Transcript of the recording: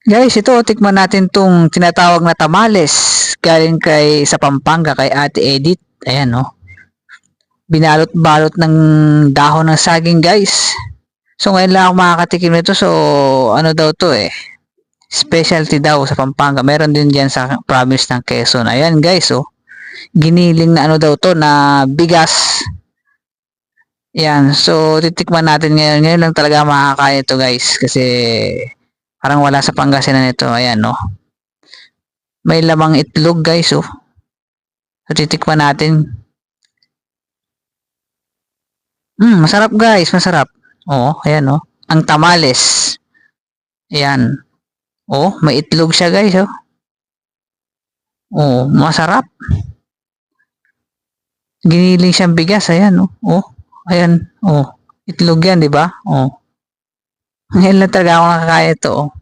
Guys, ito tikman natin tong tinatawag na tamales galing kay sa Pampanga kay Ate Edith. Ayan oh. Binalot-balot ng dahon ng saging, guys. So ngayon lang ako makakatikim nito. So ano daw to eh. Specialty daw sa Pampanga. Meron din diyan sa province ng Quezon. Ayan, guys oh. Giniling na ano daw to na bigas. Yan. So titikman natin ngayon. Ngayon lang talaga makakain ito, guys. Kasi parang wala sa Pangasinan ito. Ayan, no. May lamang itlog, guys, oh. So, titikman natin. Masarap, guys. Masarap. Oh, ayan, oh. Ang tamales. Ayan. Oh, may itlog siya, guys, oh. Oh, masarap. Giniling siyang bigas. Ayan, oh. Oh, ayan. Oh, itlog yan, di ba? Oh. Ngayon lang talaga ako nakakain ito, oh.